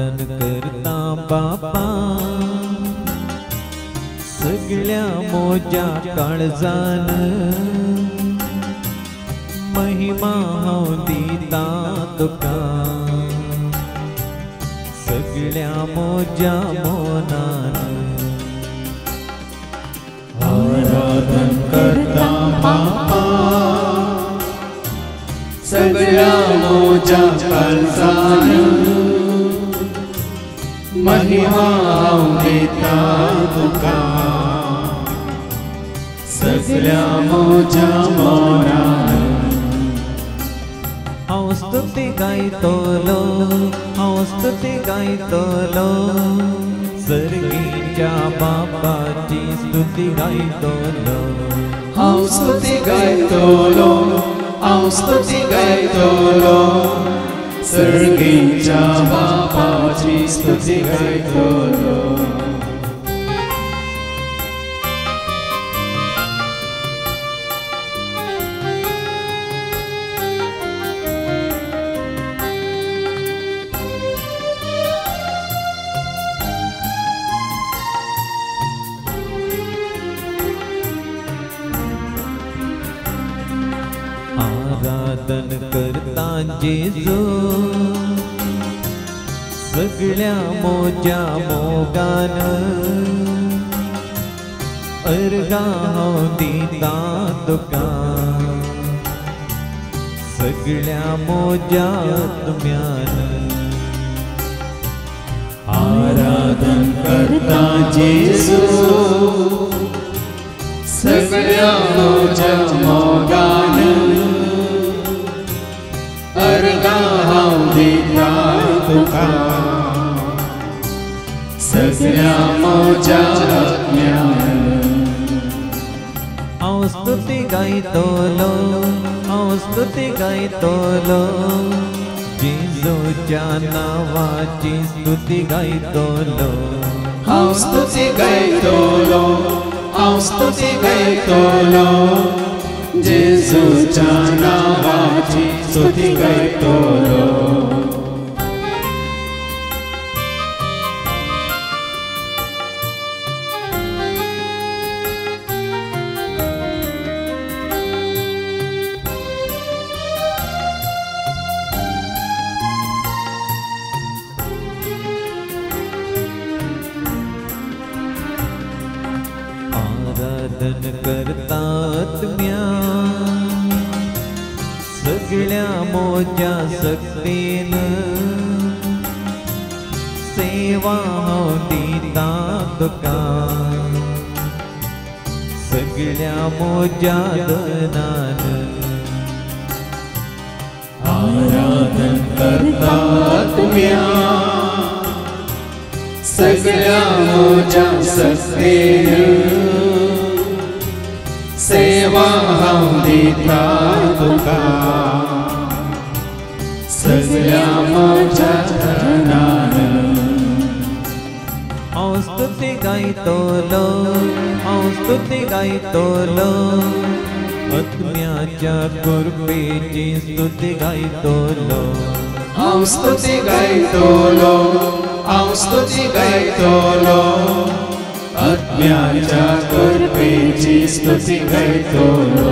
आराधन करता बापा सगळ्या मोजा काळजान महिमा हांव दिता तुका सगळ्या मोजा मोनान आराधन करता बापा सगळ्या मोजा काळजान महिमा हांव दिता तुका सगळ्या मोजा मोनान हांव स्तुती गायतलो हांव स्तुती गायतलो सर्गीच्या बापाची स्तुती गायतलो हांव स्तुती गायतलो हांव स्तुती गायतलो सर्गीच्या बापाची स्तुती गायतलो आराधन करता जेजू सगळ्या मोजा मोगान अर्गा हांव दिता तुका सगळ्या मोजा तुम्यान आराधन करता जेजू सगळ्या मोजा मोगान अर्गा हांव दिता तुका सगळ्या मोजा तुम्यान हांव स्तुती गायतलो हांव स्तुती गायतलो जेजूच्या नावाची स्तुती गायतलो हांव स्तुती गायतलो हांव स्तुती गायतलो जेजूच्या नावाची स्तुती गायतलो आराधन करता आत्म्या सगळ्या मोजा सक्तीन सेवा हांव दिता तुका सगळ्या मोजा दनान आराधन करता तुम्या सगळ्या मोजा सक्तीन सेवा हांव दिता तुका सगळ्या मोजा धनान हांव स्तुती गायतलो हांव स्तुती गायतलो आत्म्याच्या कृपेची स्तुती गायतलो हांव स्तुती गायतलो हांव स्तुती गायतलो आत्म्याच्या कृपेची स्तुती गायतलो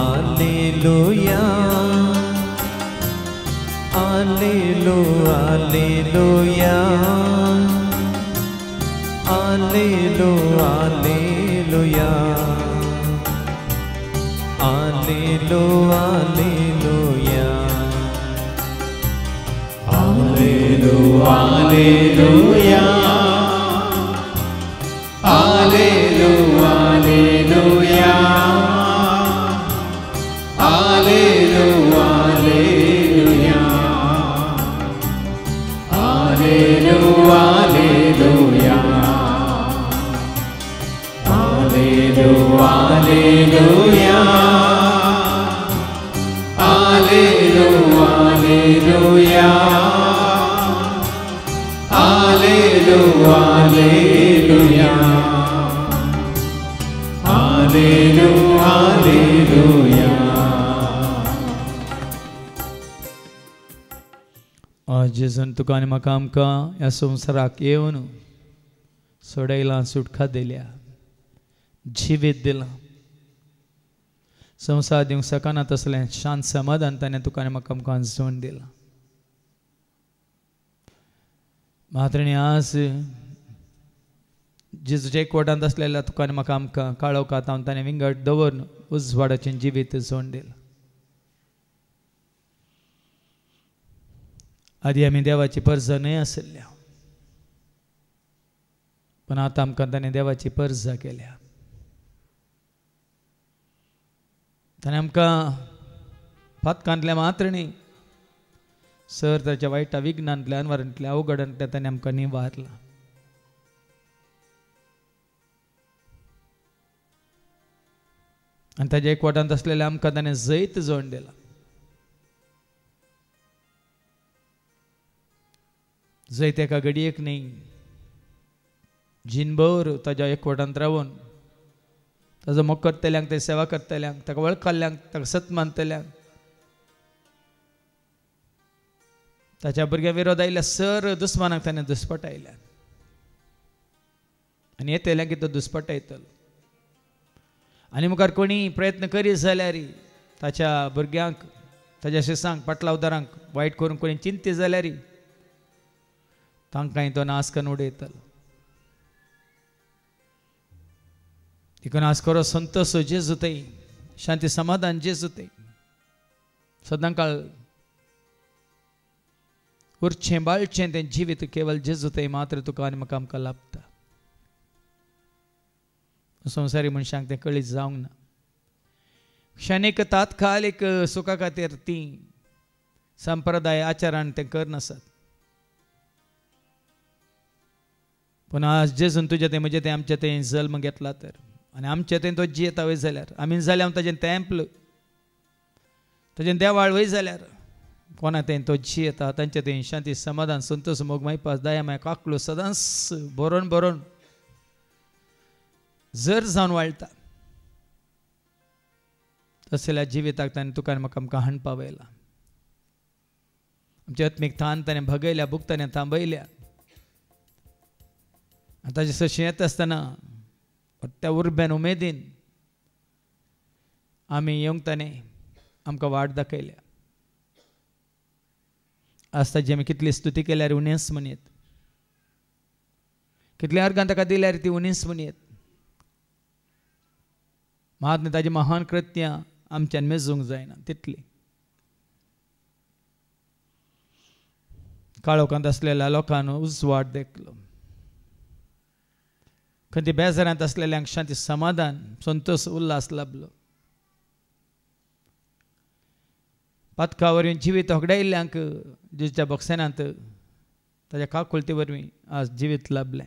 Alleluia, Alleluia, Alleluia, Alleluia, Alleluia, Alleluia, Alleluia, Alleluia, Alleluia, Alleluia, Alleluia, Alleluia, Alleluia, Alleluia, Alleluia. Alleluia. Alleluia. Alleluia. Alleluia. आज तुका आनी म्हाका आमकां ह्या संवसाराक येवन सोडयलां, सुटका दिल्या, जिवीत दिलां. संवसार दिवंक शकना तसलें शांत समाधान ताणें तुका आनी म्हाका आमकां जोड दिलां. मात्र आज जेजूच्या एकवटांत आसलेल्या तुका आनी म्हाका आमकां काळोखांत हांव ताणें विंगड दवरून उजवाडाचें जिवीत जोड दिलां. आदी आमी देवाची परजा न्हय आसल्या, पण आतां आमकां ताणें देवाची परजा केल्या. ताणें आमकां फातकांतल्या मात्र न्ही, सर ताच्या वायटा विघ्नांतल्या अनवरांतल्या अवघडांतल्या ताणें आमकां निवारला. आनी ताच्या एकवटांत आसलेल्या आमकां ताणें जैत जोड दिला. जैत एका घडयेक न्ही, जिनभर ताच्या एकवटांत रावून ताजो मोग करतल्यांक, ते सेवा करतल्यांक, ताका वळखल्ल्यांक, ताका सत मानतल्यांक, ताच्या भुरग्यां विरोध आयिल्ल्या सर दुस्मानाक ताणें दुस्पटायल्या. आनी येतल्यांक तो दुस्पटायतलो. आनी मुखार कोणी प्रयत्न करीत जाल्यार ताच्या भुरग्यांक, ताच्या शिसांक, पाटलावदारांक वायट करून कोणी चिंती जाल्यार तांकांय तो नाश करून उडयतलो. देखून आज खरो संतोष जेजूतय, शांती समाधान जेजूतय, सदां काळ उरचें बाळचें तें जिवीत केवळ जेजूतय मात्र तुका आनी म्हाका आमकां लाभता. संवसारी मनशांक तें कळीत जावंक ना. क्षणीक तात्कालीक सुखा खातीर ती संप्रदाय आचारान तें करनासत. पूण आज जेजून तुजें तें म्हजें तें आमचें तें जल्म घेतला तर, आनी आमचें तें तो जियेता वय जाल्यार, आमी जाल्यार हांव ताजें तेंपल, ताजें देवाळ वय जाल्यार कोणा तें तो जियेता, तांचें तें शांती समाधान संतोष मोग मायपास दया माय काकलो सदांच बरोवन बरोवन जर जावन वाळटा. तसल्या जिविताक ताणें तुका आनी म्हाका आमकां हाडपा वयला. आमचे आत्मीक तान ताणें भगयल्या, भूक ताणें थांबयल्या. ताजें सशें येता आसतना त्या उर्ब्यान उमेदीन आमी येवंक ताणें आमकां वाट दाखयल्या. आज ताजी आमी कितली स्तुती केल्यार उणेंच म्हणयत, कितल्या अर्गां ताका दिल्यार ती उणीस म्हणयत. महात्म्य ताजी महान कृत्यां आमच्यान मेजूंक जायना तितली. काळोखांत आसलेल्या लोकांक उजवाड देखलो, खंय बेजारांत आसलेल्यांक शांती समाधान संतोष उल्हास लाभलो. पातका वरवीं जिवीत होगडायिल्ल्यांक जेजूच्या बक्षानांत ताच्या काकुळते वरवीं आज जिवीत लाभलें.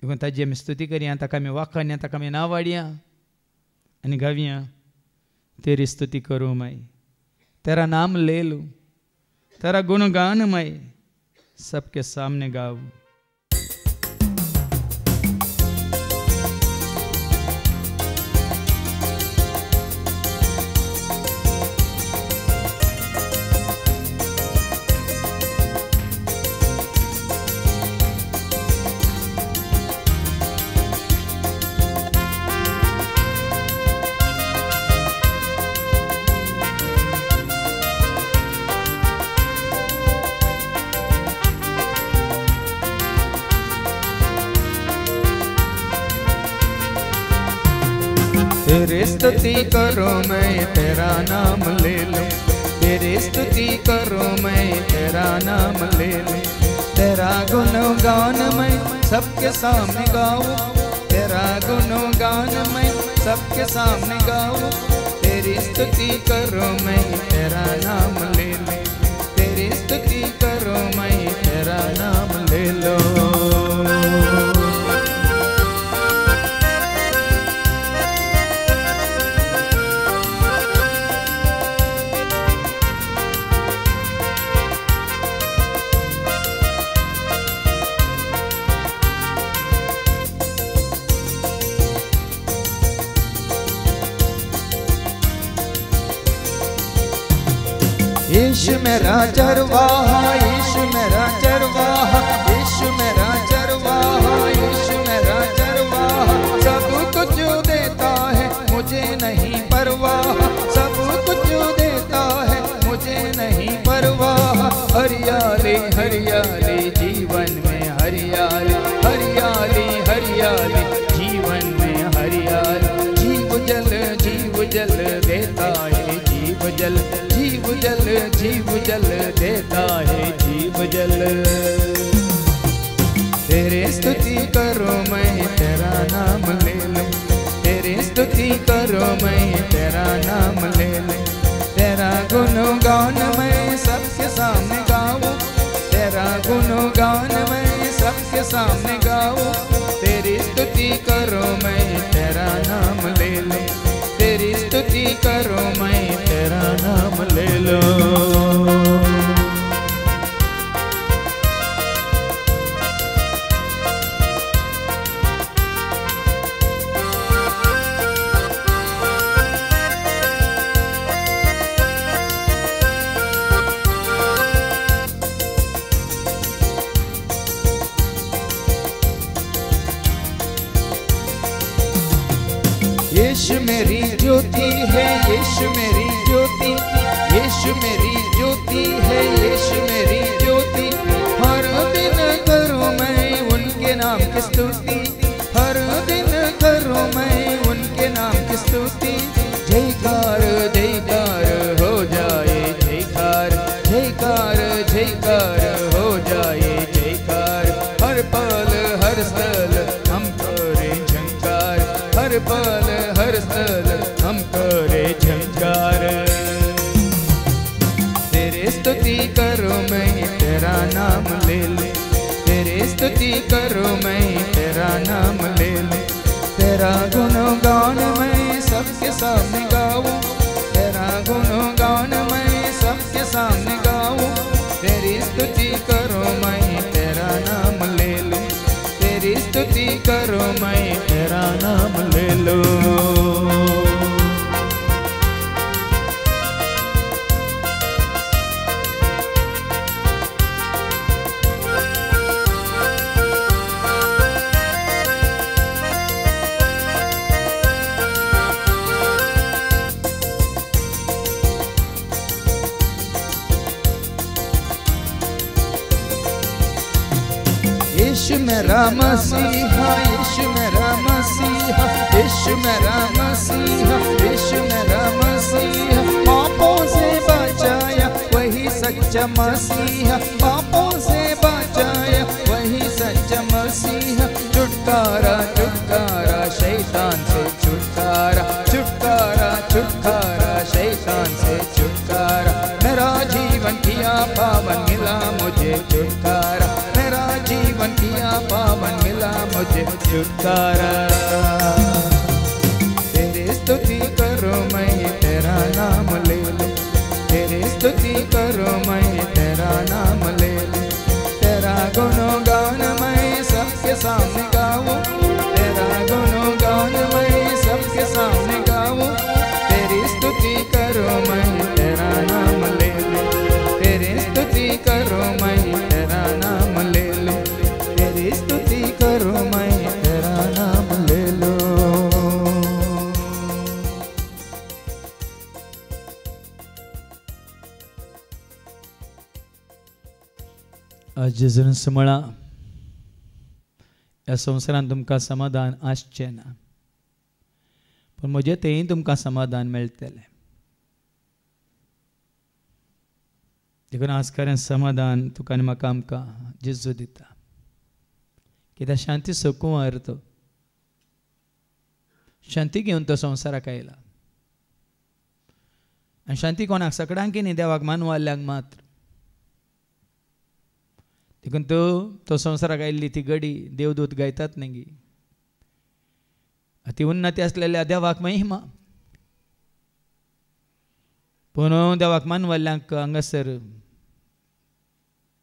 देखून ताजी आमी स्तुती करया, ताका आमी वाखाणया, ताका आमी नांवाडया आनी गावया. तेरी स्तुती करूं माई, तेरा नाम ले लूं, तेरा गुणगान माई सबके सामने गाऊं. तेरी स्तुति करूं मैं तेरा नाम ले लूं, तेरी स्तुति करूं मैं तेरा नाम ले लूं, तेरा गुणगान मैं सबके सामने गाऊं, तेरा गुणगान मैं सबके सामने गाऊं, तेरी स्तुति करूं मैं तेरा नाम ले लूं, तेरी स्तुति करूं मैं तेरा नाम ले लूं. यीशु मेरा चरवाहा, यीशु मेरा चरवाहा, यीशु मेरा चरवाहा, यीशु मेरा चरवाहा। सब कुछ देता है मुझे नहीं परवाह, सब कुछ देता है मुझे नहीं परवाह। हरियाली हरियाली जीवन में हरियाली, हरियाली हरियाली जीवन में हरियाली। जीव जल देता है जीव जल, जीव जल देता है जीव जल। तेरे स्तुति करो मैं तेरा नाम ले लूं, तेरी स्तुति करो मैं तेरा नाम ले लूं। तेरा गुणगान मैं सबके सामने गाऊं, तेरा गुणगान मैं सबके सामने गाऊं। तेरी स्तुति करो मैं तेरा नाम ले लूं, तेरी स्तुति करो मैं तेरा नाम ले लूं। यीशु मेरी ज्योति है, यीशु मेरी ज्योति, यीशु मेरी ज्योति है, यीशु मेरी ज्योति। हर दिन करूं मैं उनके नाम की स्तुति, हर दिन करूं मैं उनके नाम की स्तुति। जयकार जयकार हो जाए जयकार, जयकार जयकार हो जाए जयकार। हर पल हर स्थल हम करें झंकार, हर पल हर स्थल हम करे झंकार। तेरे स्तुति करो मैं तेरा नाम ले लूं, तेरे स्तुति करो मैं तेरा नाम ले लूं। तेरा गुणगान मैं सबके सामने गाऊं, तेरा गुणगान मैं सबके सामने गाऊं। तेरी स्तुति करो मैं तेरा नाम ले लूं, तेरी स्तुति करो मैं तेरा नाम ले लूं। यीशु मेरा मसीहा, यीशु मेरा मसीहा, यीशु मेरा मसीहा, यीशु मेरा मसीहा। पापों से बचाया वही सच्चा मसीहा, पापों से बचाया वही सच्चा मसीहा। छुटकारा छुटकारा शैतान से छुटकारा, छुटकारा छुटकारा शैतान से छुटकारा। मेरा जीवन किया पावन मिला मुझे छुटकारा, मेरा जीवन किया पावन मिला मुझे छुटकारा। तेरी स्तुति करो मैं तेरा नाम ले लूं, तेरी स्तुति करो मैं तेरा नाम ले लूं। तेरा गुणगान मैं सबके सामने गाऊं, तेरा गुणगान मैं सबके सामने गाऊं। तेरी स्तुति करो मैं तेरा नाम ले लूं, तेरी स्तुति करो मैं तेरा नाम ले लूं, तेरी स्तुति करो मैं तेरा नाम ले लूं। आज जर समळा ह्या संवसारान तुमकां समाधान आसचें ना, पण म्हजें तेंय तुमकां समाधान मेळटलें। देखून आज खरें समाधान तुका आनी म्हाका आमकां जेजू दिता, कित्याक शांती सोकूं अर्थ शांती घेवन तो संवसाराक आयला। आनी शांती कोणाक? सगळ्यांक न्ही, देवाक मानवाल्यांक मात्र। देखून तो संवसाराक आयिल्ली ती घडी देवदूत गायतात न्ही, ती उन्नती आसलेल्या देवाक महिमा, पूण देवाक मानवाल्यांक हांगासर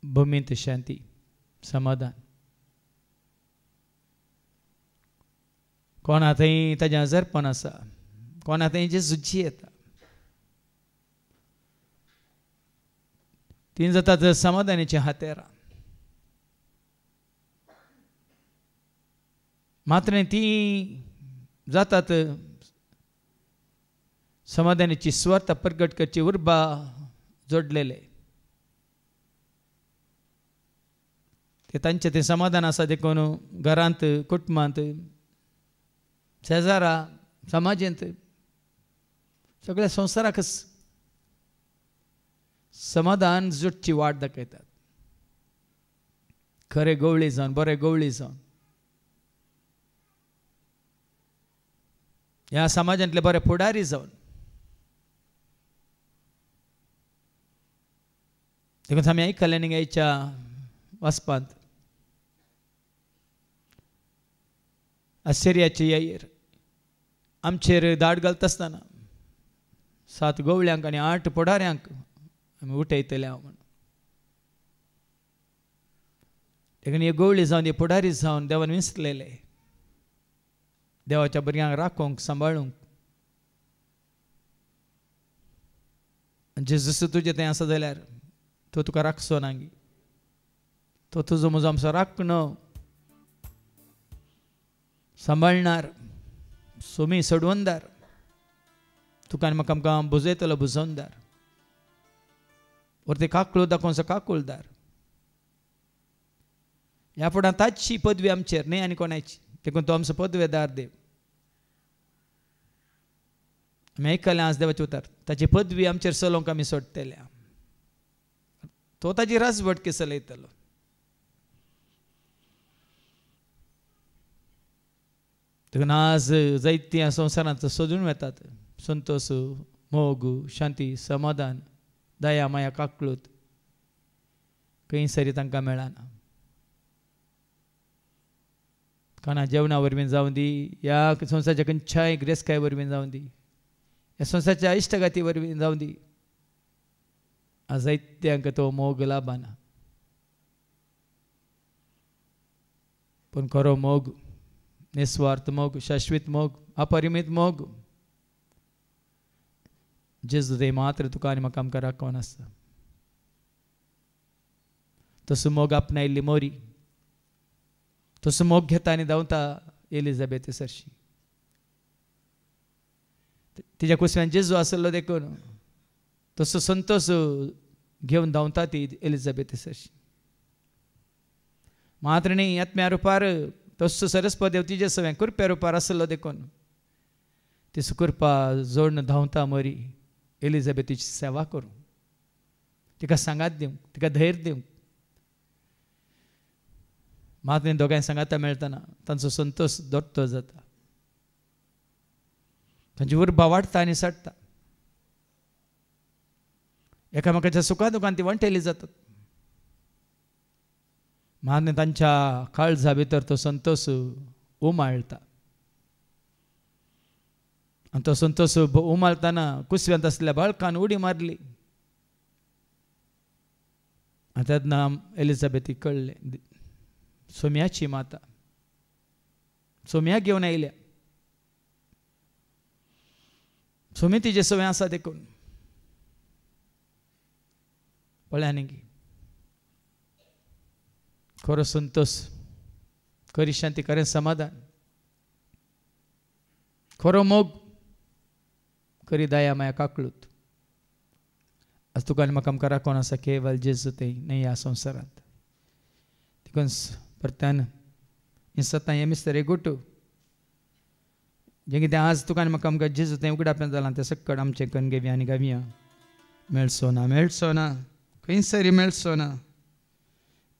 भुमींत शांती समाधान। कोणा थंय ताजें आजारपण आसा, कोणा थंय जेजूची येता, तीन जातात समाधानाची हातेरा. मात्र ती जातात समाधानाची स्वार्थ प्रगट करची उर्बा जोडलेले. ते तांचे ते समाधान आसा देखून घरांत कुटुंबांत शेजारा समाजांत सगळ्या संवसाराक समाधान जुटची वाट दाखयतात. खरे गवळी जावन बरे गवळी जावन ह्या समाजांतले बरे फुडारी जावन देखून आमी आयकल्लें न्ही आयच्या वाचपांत आश्चर्याचे येर आमचेर दाड घालता आसतना 7 गवळ्यांक आनी 8 फुडाऱ्यांक आमी उठयतले हांव म्हणून. देखून हे गवळी जावन हे फुडारी जावन देवान विंचलेले देवाच्या भुरग्यांक राखोंक सांबाळूंक. जेजूस तुजें तें आसा जाल्यार तो तुका राखचो ना गी. तो तुजो म्हजो आमचो राखणो सांबाळणार सोमी सोडवंदार तुका आनी म्हाका आमकां बुजयतलो बुजवंदार. वर ते काकूळ दाखोवचो काकूळदार. ह्या फुडां ताची पदवी आमचेर न्ही आनी कोणाची. देखून तो आमचो पदवेदार देव. आमी आयकलें आज देवाचें उतर ताची पदवी आमचेर चलोवंक आमी सोडटल्या. तो ताची राजवटकी चलयतलो. देखून आज जायत्या संवसारांत सोदून वेतात संतोष मोग शांती समाधान दया माया काकूळट खंय सरी तांकां मेळना. खाना जेवणा वरवीं जावं दी ह्या संवसाराच्या खंयच्याय गिरेस्तकाये वरवीं जावं दी ह्या संवसाराच्या इश्टगाती वरवीं जावं दी आज जायत्यांक तो मोग लाभना. पूण खरो मोग निस्वार्थ मोग शाश्वत मोग अपरिमीत मोग जेजू ते मात्र तुका आनी म्हाका आमकां राखोवन आसता. तसो मोग आपणायल्ली मोरी तसो मोग घेता आनी धांवता एलिझाबेथ सरशी. तिच्या कुसव्यान जेजू आसलो देखून तसो संतोष घेवन धांवता ती एलिझाबेथ सरशी. मात्र न्ही आत्म्या रुपार तसो सरस्वती देव तिजे सगळ्या कृप्या रुपार आसलो देखून ती सुकृपा जोडून धांवता मोरी एलिझाबेथीची सेवा करूं तिका सांगात दिवंक तिका धैर्य दिवंक. मात्र दोगांय सांगाता मेळटना तांचो संतोष दोट्टो जाता. तांची उर्बा वाडटा आनी सडटा. एकामेकाच्या सुखा दुखान ती वंटेली जातात. मात्र तांच्या काळजा भितर तो संतोष उमाळटा. आनी तो संतोष उमाळतना कुसव्यांत आसलेल्या बाळकान उडी मारली. आनी तेन्ना एलिझाबेथीक कळ्ळें सोम्याची माता सोम्या घेवन आयल्या. सोमी तिजे सवय आसा देखून पळया न्ही खरो संतोष खरी शांती खरें समाधान खरो मोग खरी दया माया काकूळट आज तुका आनी म्हाका आमकां राखोवन आसा केवळ जेजू ते न्ही ह्या संवसारांत. देखून परत्यान हें सतां हें मिस्तर गोटू जें कितें आज तुका आनी म्हाका आमकां जेजू तें उगडापें जालां तें सक्कड आमचें करून घेवया आनी गावया. मेळचो ना खंयसरी मेळचो ना.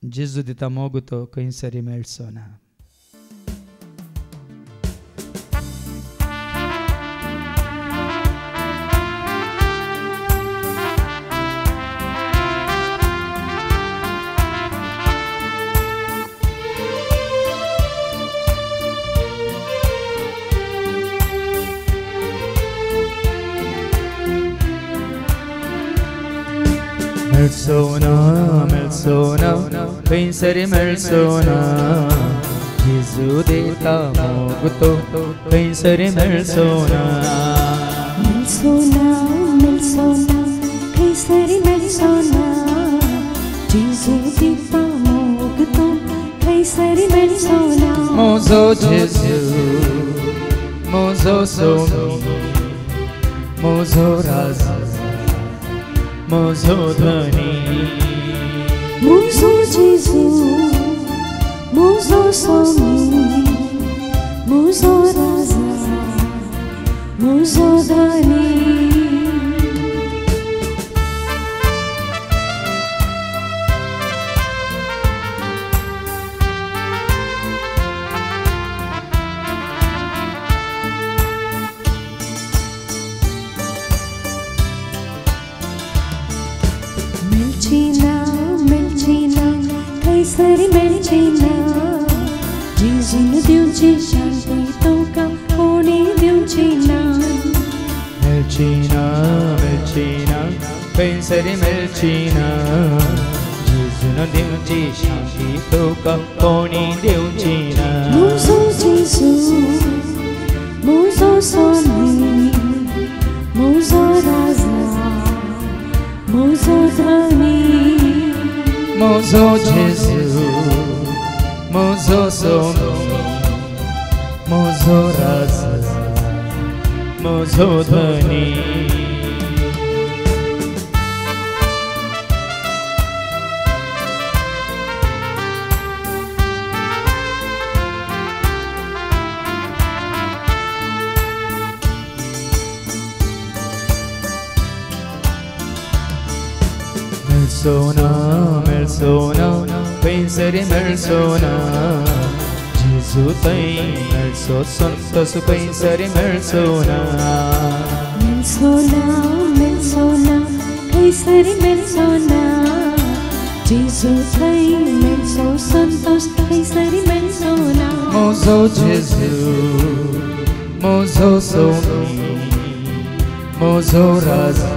जेजू दिता मोग तो खंयसरी मेळचो ना. मेळचोना खंयसरी मेळचोना. जेजू दिता मोग तो खंयसरी मेळचोना. मेळचोना खंयसरी मेळचोना. dipa mogto kaisari melsona Mozo Jesus, Mozo Somi, Mozo Raza, Mozo Dhani, Mozo Jesus, Mozo Somi, Mozo Raza, Mozo Dhani. Melchina, Melchina, kaisari Melchina, Jesus diunchi shanti toka koni diunchina. Melchina, Melchina, Kaisari Melchina, Jesus no Deunchi Shanti Toka Koni Deunchina. Mozo Jesus, Mozo Somi, Mozo Raza, Mozo Dhani. Mozo Jesus, Mozo Somi, Mozo Raza, Mozo Dhani. Melsona, Melsona, Kaisari Melsona, Jesus Tai Melso Santos Kaisari Melsona. Melsona, Melsona, kaisari Melsona, Jesus Tai Melso Santos kaisari Melsona. Mozo Jesus, Mozo Somi, Mozo Raza,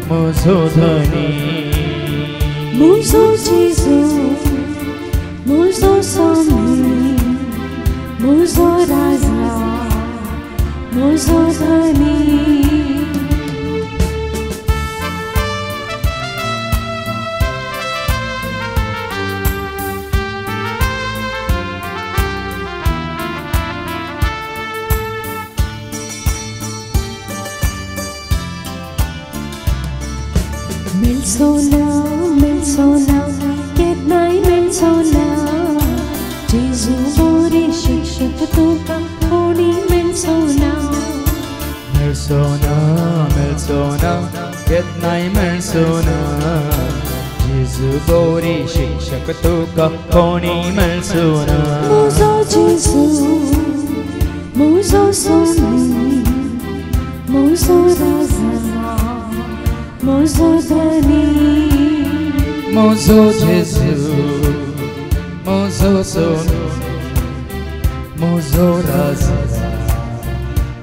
Mozo Dhani. Mozo Jesus, Mozo Somi, Mozo Raza, Mozo Dhani. Melsona, Melsona, ketnai Melsona, Jesus bori shikshak toka koni Melsona. Melsona, Melsona, Ketnai Melsona, Jesus Bori Shikshak Toka Koni Melsona. Mozo Jesus, Mozo Somi, Mozo Raza, Mozo Dhani. Mozo Jesus, Mozo Somi, Mozo Raza,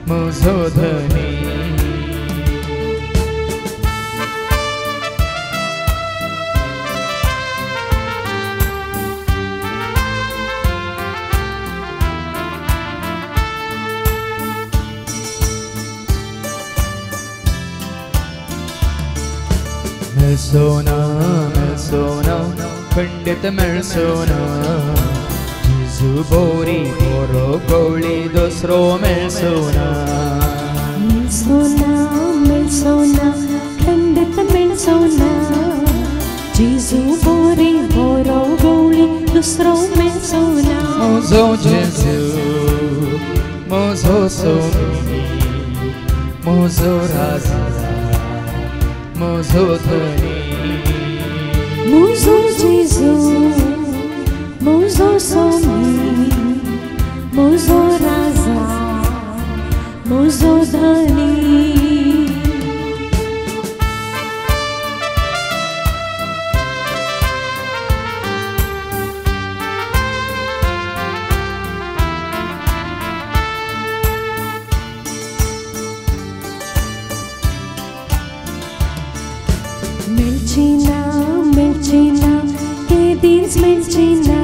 Mozo Dhani. Melsona, Melsona, Pandit Melsona, Jesus Bori Boro Goli Dosro Melsona. Melsona, Melsona, Pandit Melsona, Jesus bori boro goli dusro Melsona. Mozo Jesus, Mozo Somi, Mozo Raza, Mozo Dhani. Mozo Jesus, Mozo Somi, Mozo Raza, Mozo Dhani. Melchina, Melchina, que diz Melchina,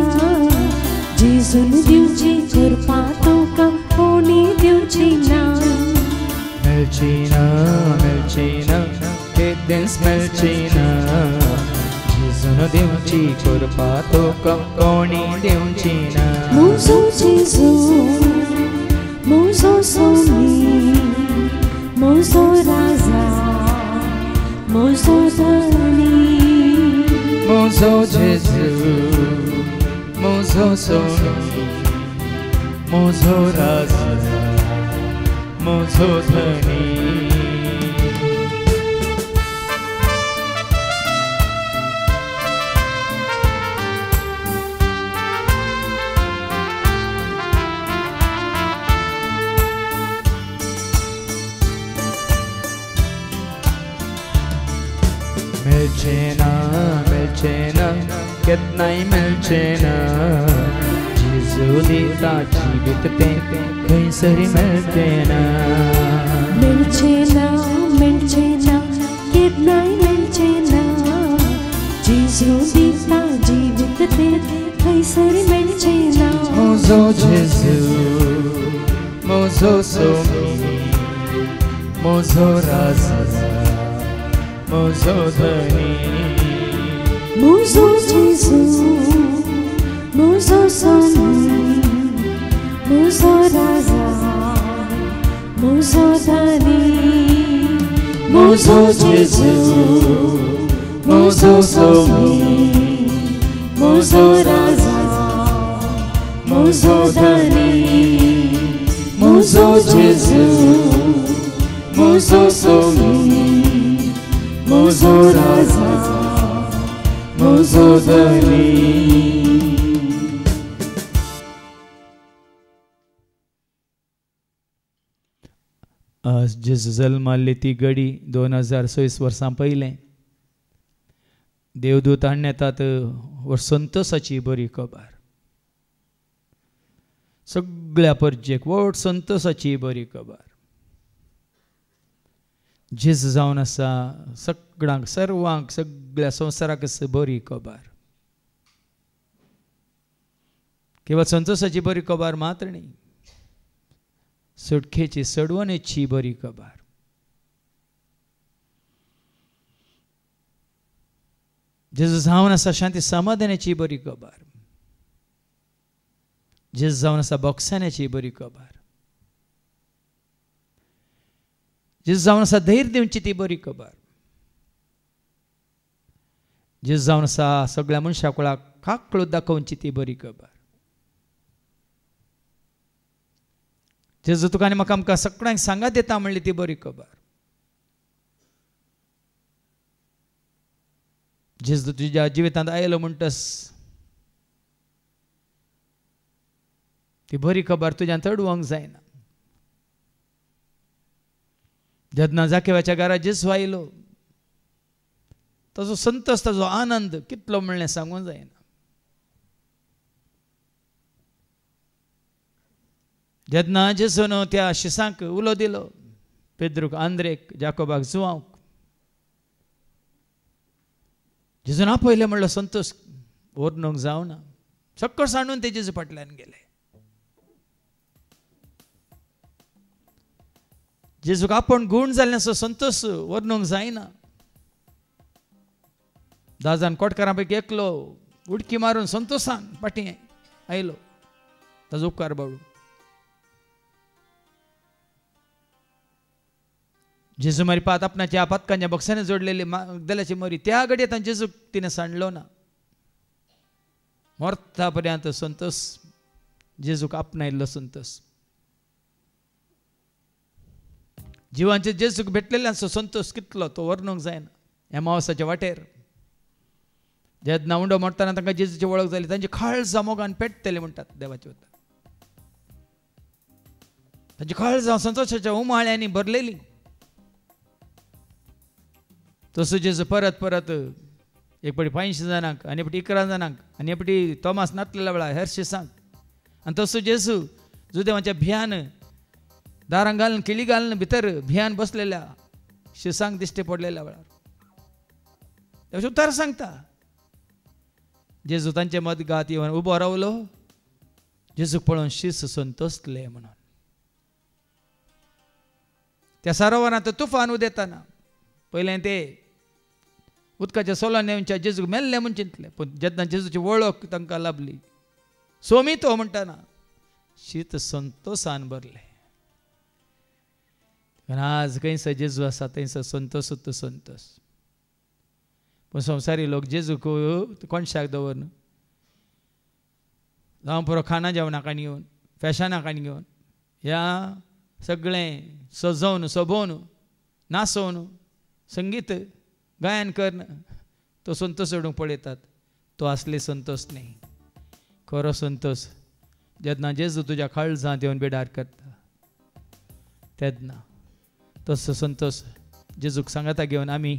Jesus no diunchi kurpato ka koni diunchina. Melchina, Melchina, Kedens Melchina, Jesus दिवची कृपा तुका कोणी दिवची ना म्हजो जेजू म्हजो स्वामी म्हजो राजा म्हजो धनी म्हजो जेजू म्हजो स्वामी म्हजो राजा म्हजो धनी मिलचेना केतनाय मिलचेना जेजू दिता जीवित ते खंयसरी मिलचेना मिलचेना मिलचेना केतनाय मिलचेना जेजू दिता जीवित ते खंयसरी मिलचेना म्हजो जेजू म्हजो स्वामी म्हजो राजा म्हजो धनी म्हजो जेजू म्हजो स्वामी म्हजो राजा म्हजो धनी म्हजो जेजू म्हजो स्वामी म्हजो राजा म्हजो धनी म्हजो जेजू म्हजो स्वामी म्हजो राजा म्हजो धनी आज जेजू जल्माले ती घडी 2026 वर्सां पयलें देवदूत हाडून येतात संतोसाची बरी खबर सगळ्या परजेक व्हड संतोसाची बरी खबर जेजू जावन आसा सगळ्यांक सर्वांक सगळ्या संवसाराक बरी खबर केवळ संतोसाची बरी खबर मात्र न्ही सुटकेची सडवणेची बरी खबर जेजू जावन आसा शांती समाधानाची बरी खबर जेजू जावन आसा बोगसाण्याची बरी खबर जेजू जावन आसा धैर्य दिवची ती बरी खबर जेजू जावन आसा सगळ्या मनशा कुळाक काकळो दाखोवची ती बरी खबर जेजू तुका आनी म्हाका आमकां सगळ्यांक सांगात येता म्हणली ती बरी खबर जेजू तुज्या जिवितांत आयलो म्हणटस ती बरी खबर तुज्यान चडवंक जायना जेन्ना जाकेवाच्या घरात जेजू आयलो ताजो संतोष ताजो आनंद कितलो म्हणलें सांगूंक जायना जेन्ना जेजून त्या शिसांक उलो दिलो पेद्रूक आंद्रेक जाकोबाक जुवांक जेजून आपयलें म्हणलो संतोष व्हरनूंक जावना सक्कळ सांडून ते जेजू फाटल्यान गेले जेजूक आपण गूण जाल्ल्याचो संतोष व्हरनूंक जायना दाजान कोटकारां पैकी एकलो उडकी मारून संतोषान फाटीं आयलो ताजो उपकार बाळू जेजू मारी पात आपणाच्या पातकांच्या बॉक्साने जोडलेली मागदलाची मरी त्या घडयेत जेजूक तिने सांडलो ना मोर्ता पर्यंत संतोष जेजूक आपणायल्लो संतोष जिवांचे जेजूक भेटलेल्यांचो संतोष कितलो तो वर्णूंक जायना ह्या मावसाच्या वाटेर जेन्ना उंडो मोडटाना तांकां जेजूची वळख जाली तांची काळजां मोगान पेट्टले म्हणटात देवाचे वता तांची काळजां संतोशाच्या उमाळ्यांनी भरलेली तसो जेजू परत परत एक फावटी 500 जाणांक आनी फावटी 11 जाणांक आनी एक फावटी तोमास नासलेल्या वेळार हेर शिसांक आनी तसो जेजू जुदेवाच्या भियान दारां घालून किळी घालून भितर भियान बसलेल्या शिसांक दिश्टी पडलेल्या वेळार तें उतर सांगता जेजू तांचे मदगात येवन उबो रावलो जेजूक पळोवन शिस संतोसले म्हणून त्या सरोवरांत तुफान उदेताना पयलें ते उदकाच्या सोलान नेवच्या जेजूक मेल्ले म्हूण चिंतले, पूण जेन्ना जेजूची वळख तांकां लाभली, सोमी तो म्हणटाना शीत संतोषान भरले. कारण आज खंयसर जेजू आसा थंयसर संतोषूच संतोष. पूण संवसारी लोक जेजूक कोणशाक दवरना, जावं पुरो खाणा जेवणाक घेवन फॅशनाक घेवन ह्या सगळें सजोवन सोबोवन नाचोवन संगीत गायन करन तो संतोष सोडूंक पळयतात. तो असले संतोष न्ही. खरो संतोष जेन्ना जेजू तुज्या काळजांत येवन बेडार करता तेन्ना तसो संतोष जेजूक सांगाता घेवन आमी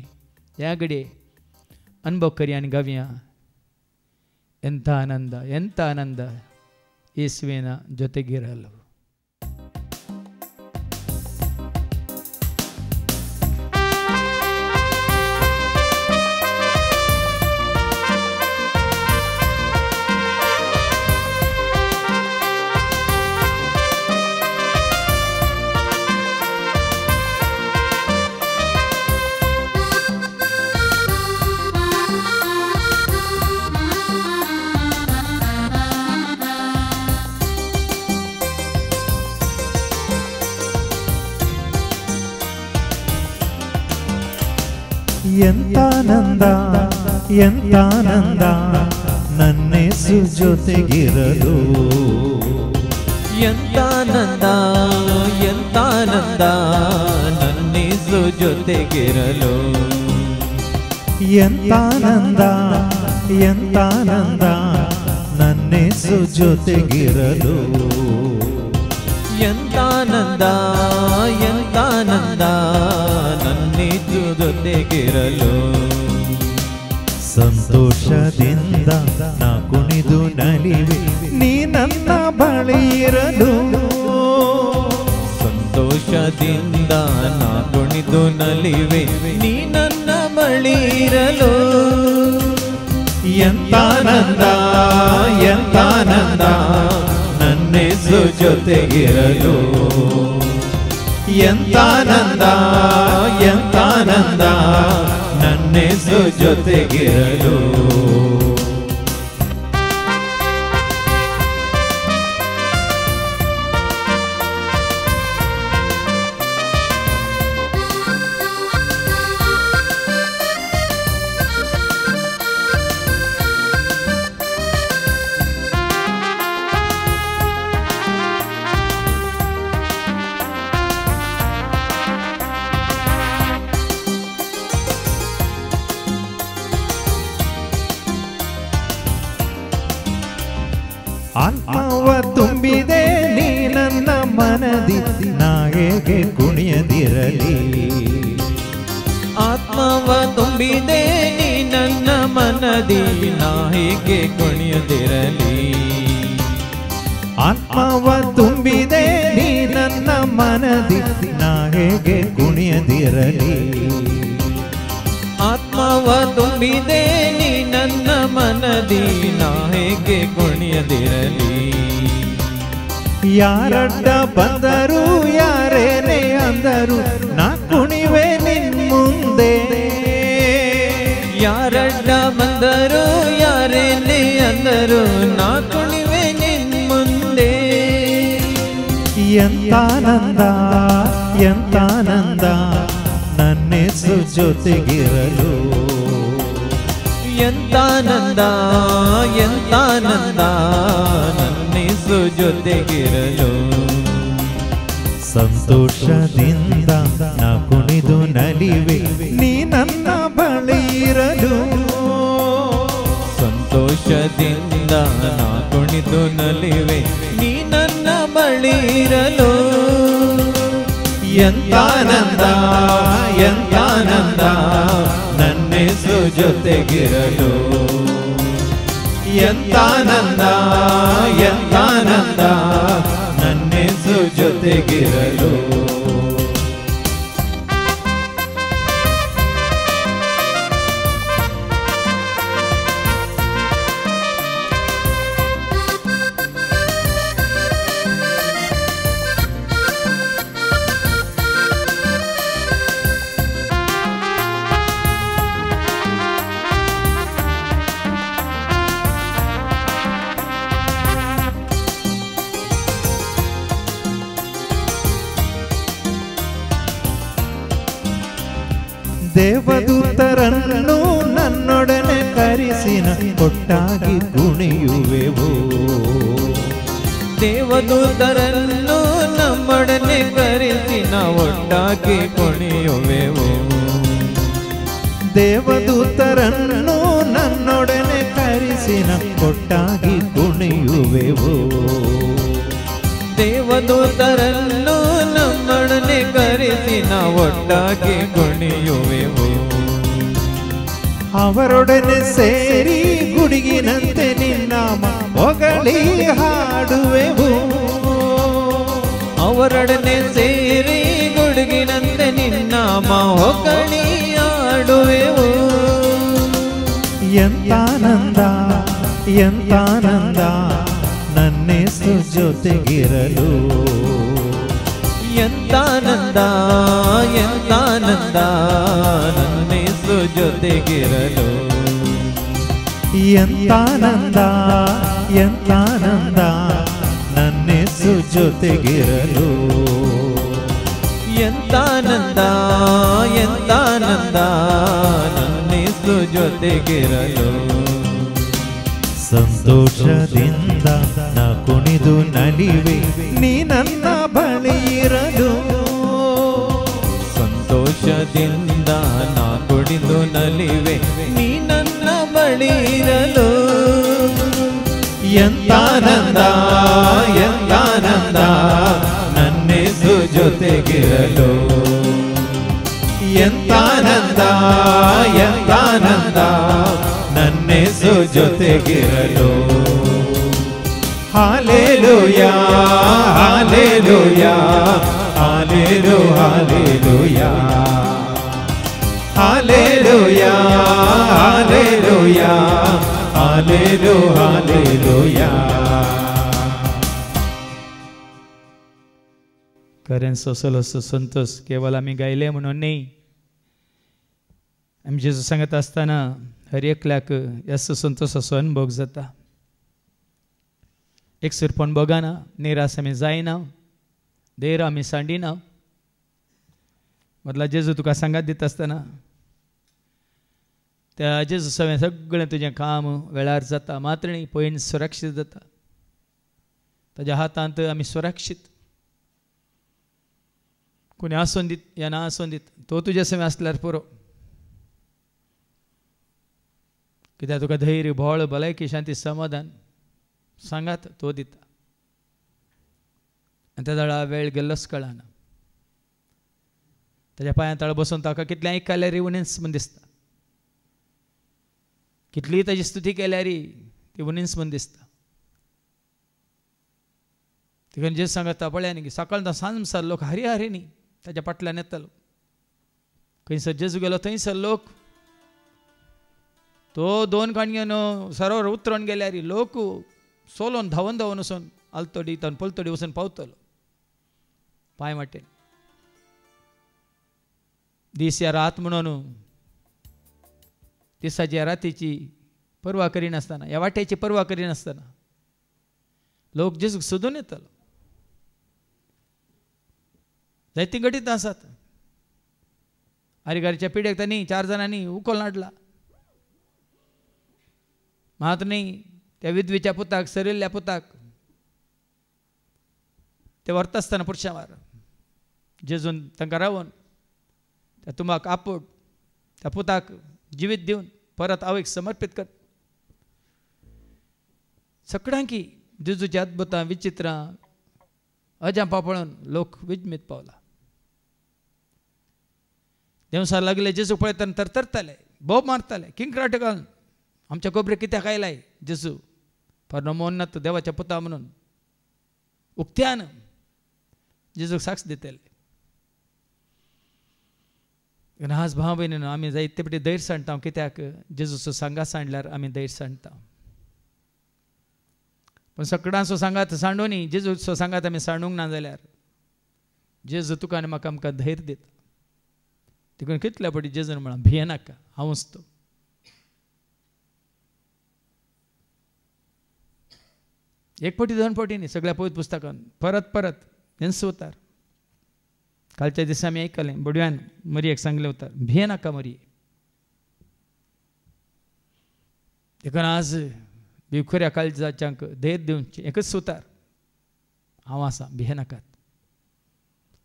ह्या घडये अनुभव करया आनी गावया. ಎಂಥ ಆನಂದ, ಎಂಥ ಆನಂದ ಯೇಸುವಿನ ಜೊತೆಗಿರಲು. ಎಂತಾನಂದ ಎಂತಾನಂದ ನನ್ನೇಸು ಜೊತೆಗಿರಲು. ಎಂತಾನಂದ ಎಂತಾನಂದ ನನ್ನೇಸು ಜೊತೆಗಿರಲು. ಎಂತಾನಂದ ಎಂತಾನಂದ ನನ್ನೇಸು ಜೊತೆಗಿರಲು. ಎಂತಾನಂದ ಎಂತಾನಂದ ನನ್ನೇಸು ಜೊತೆಗಿರಲು. ಸಂತೋಷದಿಂದ ನಾ ಕುಣಿದು ನಲಿವೆ ನೀ ನನ್ನ ಬಳಿ ಇರಲು. ಸಂತೋಷದಿಂದ ನಾ ಕುಣಿದು ನಲಿವೆ ನೀ ನನ್ನ ಬಳಿ ಇರಲು. ಎಂತಾನಂದ ಎಂತಾನಂದ ನನ್ನೇಸು ಜೊತೆಗಿರಲು. ಎಂತಾನಂದ ಎಂತಾನಂದ ನನ್ನೇಸು ಜೊತೆಗಿರಲು. ಆತ್ಮವ ತುಂಬಿದೆ ನೀ ನನ್ನ ಮನದಿ ನಾ ಹೇಗೆ ಕುಣಿಯದಿರಲಿ. ಆತ್ಮವ ತುಂಬಿದೆ ನೀ ನನ್ನ ಮನದಿ ನಾ ಹೇಗೆ ಕುಣಿಯದಿರಲಿ. ಆತ್ಮವ ತುಂಬಿದೆ ನೀ ನನ್ನ ಮನದಿ ನಾ ಹೇಗೆ ಕುಣಿಯದಿರಲಿ. ಆತ್ಮವ ತುಂಬಿದೆ ನೀ ನನ್ನ ಮನದಿ ನಾ ಹೇಗೆ ಕುಣಿಯದಿರಲಿ. ಯಾರಡ್ಡ ಬಂದರು ಯಾರೇನೇ ಅಂದರು ನಾ ಕುಣಿವೆ ನಿನ್ ಮುಂದೆ. ಯಾರಡ್ಡ ಬಂದರು ಯಾರೇನೇ ಅಂದರು ನಾ ಕುಣಿವೆ ನಿನ್ ಮುಂದೆ. ಎಂತಾನಂದ ಎಂತಾನಂದ ನನ್ನೇಸು ಜೊತೆಗಿರಲು. ಎಂತಾನಂದ ಎಂತಾನಂದ ನನ್ನೇಸು ಜೊತೆಗಿರಲು. ಸಂತೋಷದಿಂದ ನಾ ಕುಣಿದು ನಲಿವೆ ನೀ ನನ್ನ ಬಳಿ ಇರಲು. ಸಂತೋಷದಿಂದ ನಾ ಕುಣಿದು ನಲಿವೆ ನೀ ನನ್ನ ಬಳಿ ಇರಲು. ಎಂತಾನಂದ ಎಂತಾನಂದ ನನ್ನೇಸು ಜೊತೆಗಿರಲು. ಎಂತಾನಂದ ಎಂತಾನಂದ ನನ್ನೇಸು ಜೊತೆಗಿರಲು. ದೇವದೂತರನ್ನು ನನ್ನೊಡನೆ ಕರೆಸಿನ ಒಟ್ಟಾಗಿ ಕುಣಿಯುವೆವು. ದೇವದೂತರನ್ನು ನಮ್ಮೊಡನೆ ಕರೆಸಿನ ಒಟ್ಟಾಗಿ ಕುಣಿಯುವೆವು. ದೇವದೂತರನ್ನು ನನ್ನೊಡನೆ ಕರೆಸಿನ ಒಟ್ಟಾಗಿ ಕುಣಿಯುವೆವು. ದೇವದೂತರನ್ನು ನಮ್ಮೊಡನೆ ಕರೆಸಿನ ಒಟ್ಟಾಗಿ ಕುಣಿಯುವೆವು. ಅವರೊಡನೆ ಸೇರಿ ಗುಡುಗಿನಂತೆ ನಿನ್ನಾಮ ಹೊಗಳಿ ಹಾಡುವೆವು. ಅವರೊಡನೆ ಸೇರಿ ಗುಡುಗಿನಂತೆ ನಿನ್ನಾಮ ಹೊಗಳಿ ಹಾಡುವೆವು. ಎಂತಾನಂದ ಎಂತಾನಂದ ನನ್ನೇಸು ಜೊತೆಗಿರಲು. ಎಂತಾನಂದ ಎಂತಾನಂದ ನನ್ನೇಸು ಜೊತೆಗಿರಲು. ಎಂತಾನಂದ ಎಂತಾನಂದ ನನ್ನೇಸು ಜೊತೆಗಿರಲು. ಎಂತಾನಂದ ಎಂತಾನಂದ ನನ್ನೇಸು ಜೊತೆಗಿರಲು. ಸಂತೋಷದಿಂದ ನಾ ಕುಣಿದು ನಲಿವೆ ನೀ ನನ್ನ ಬಳಿ ಇರಲು. ಸಂತೋಷದಿಂದ ನಾ ಕುಣಿದು ನಲಿವೆ ನೀ ನನ್ನ ಬಳಿ ಇರಲು. ಎಂತಾನಂದ ಎಂತಾನಂದ ನನ್ನೇಸು ಜೊತೆಗಿರಲು. ಎಂತಾನಂದ ಎಂತಾನಂದ ನನ್ನೇಸು ಜೊತೆಗಿರಲು. ಹಾಲೆಲೂಯಾ ಹಾಲೆಲೂಯಾ ಹಾಲೆಲೂ ಹಾಲೆಲೂಯಾ ಹಾಲೆಲೂಯಾ ಹಾಲೆಲೂಯಾ ಹಾಲೆಲೂ ಹಾಲೆಲೂಯಾ. कारण सोसलो संतोष केवळ आम्ही गायले म्हणून नाही. आम्ही जेजू सांगत असताना हर एकल्याक याचो संतोषाचो अनुभव जाता. एकसुरपण बघाना, निराश आमी जायना, देर आमी सांडिना. मदला जेजू तुका सांगात दिता आसतना त्या जेजू सवें सगळें तुजें काम वेळार जाता. मात्रणी पयलीं सुरक्षीत जाता. ताज्या हातांत आमी सुरक्षीत. कोणी आसून दीत या ना आसून दीत, तो तुजे सवें आसल्यार पुरो. कित्याक तुका धैर्य, भोळ, भलायकी, शांती, समाधान सांगात तो दिता. आनी त्या वेळा वेळ गेल्लोच कळना. ताज्या पांया तळ बसून ताका कितलें आयकल्यार उणींच म्हण दिसता. कितलीय ताजी स्तुती केल्यार ती उणींच म्हण दिसता. तिका जेजू सांगता पळय न्ही, सकाळ सांज म्हणसर लोक हरी हरी न्ही ताच्या फाटल्यान येतालो. खंयसर जेजू गेलो थंयसर लोक तो 2 काणयो सरोवर उतरून गेल्यार लोक सोलोन धांवन धांवन वचून आलतडी पलतडी वचून पावतलो पांय वाटेन. दीस या रात म्हणून दिसाची या रातीची पर्वा करिनासतना, ह्या वाट्याची पर्वा करिनासतना लोक जेजूक सोदून येतालो. जायती घडीत आसात. आरिगारीच्या पिड्याक तांणी 4 जाणांनी उखल नाडला. मात न्ही त्या विधवेच्या पुताक, सरिल्ल्या पुताक ते व्हरता आसतना पुरश्या वार जेजून तांकां रावोन त्या तुमाक आपूट त्या पुताक जिवीत दिवन परत आवयक समर्पीत कर. सगळ्यांकी जेजूच्या अद्भुतां, विचित्रां, अजापां पळोवन लोक विजमीत पावला. देवसार लागले जेजू पळयतना तरतरताले, बोब मारताले, किंकराटे घालून आमच्या कोबरे कित्याक आयलाय जेजू परमोन्नत देवाच्या पुता म्हणून उक्त्यान जेजूक साक्ष दितले. आज भाव भयणीनो आमी जायते फावटी धैर्य सांडटा. कित्याक जेजूचो सांगात सांडल्यार आमी धैर्य सांडटा. पण सगळ्यांचो सांगात सांडोनी जेजूचो सांगात आमी सांडूंक ना जाल्यार जेजू तुका आनी म्हाका आमकां धैर्य दिता. देखून कितल्या फावटी जेजून म्हळां भियेनाका, हांवूच तो. एक फावटी 2 फावटी न्ही, सगळ्या पवित्र पुस्तकान परत परत हेंच उतार कालच्या दिसा आमी आयकलें बडव्यान मरयेक सांगलें उतर भे नाका मरये. देखून आज भिवखऱ्या काळजाच्यांक धैर्य दिवचें एकच सुतार हांव आसा भे नाकात.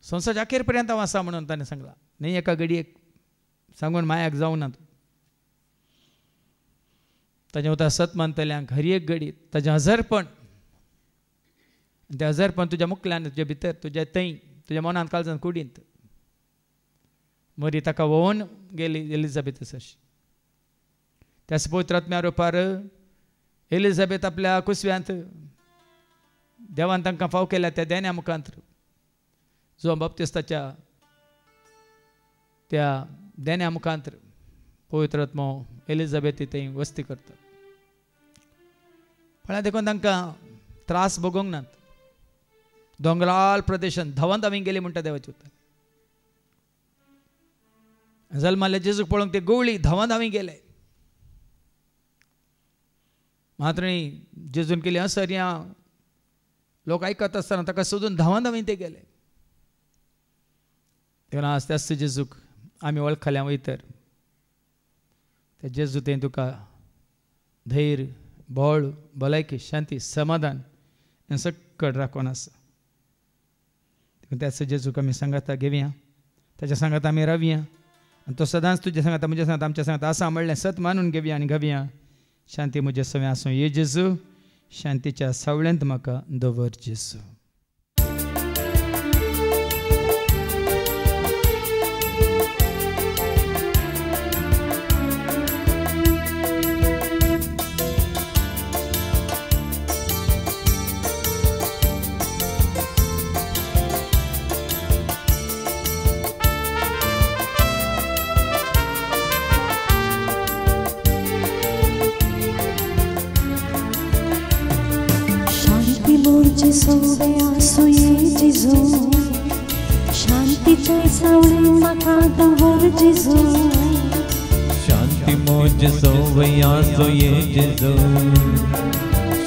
संवसाराच्या अखेर पर्यंत हांव आसा म्हणून ताणें सांगलां. न्ही एका घडयेक सांगून मायाक जावं ना. ताजें उतर सत मानतल्यांक हर एक घडी ताजें हजरपण तें हजरपण तुज्या मुखल्यान तुज्या भितर तुज्या थंय तुज्या मनांत काळजांत कुडींत मरी ताका व्होवन गेली एलिझाबेथ अशी. त्याच पवित्र आत्म्या रुपार एलिझाबेथ आपल्या कुसव्यांत देवान तांकां फाव केल्या त्या देण्या मुखांत जो बाप्तिस्ताच्या त्या देण्या मुखांत पवित्र आत्मो एलिझाबेथी थंय वस्ती करता. पण देखून तांकां त्रास भोगोंक नात. दोंगराळ प्रदेशांत धांवून धांवी गेली म्हणटा देवाची उतर. जल्माले जेजूक पळोवंक ते गवळी धांवून धांवी गेले. मात्र जेजून केली असर या लोक ऐकत असताना ताका सोदून धांवून धांवी ते गेले. देखून आज त्याच जेजूक आमी वळखल्या वयतर त्या जेजू तें तुका धैर्य बळ भलायकी शांती समाधान हें सकट राखून आसा. त्याच जेजूक आमी सांगाता घेवया ताच्या सांगात आमी रावया आनी तो सदांच तुज्या सांगात म्हज्या सांगात आमच्या सांगात आसा म्हणलें सत मानून घेवया आनी घावया. शांती म्हजे सवय आसूं ये जेजू शांतीच्या सावळ्यांत म्हाका दवर जेजू. सोवे आसू ये जेजू शांतीच्या सावळी म्हाका दवर जेजू. शांती मोज सोवय आसू ये जेजू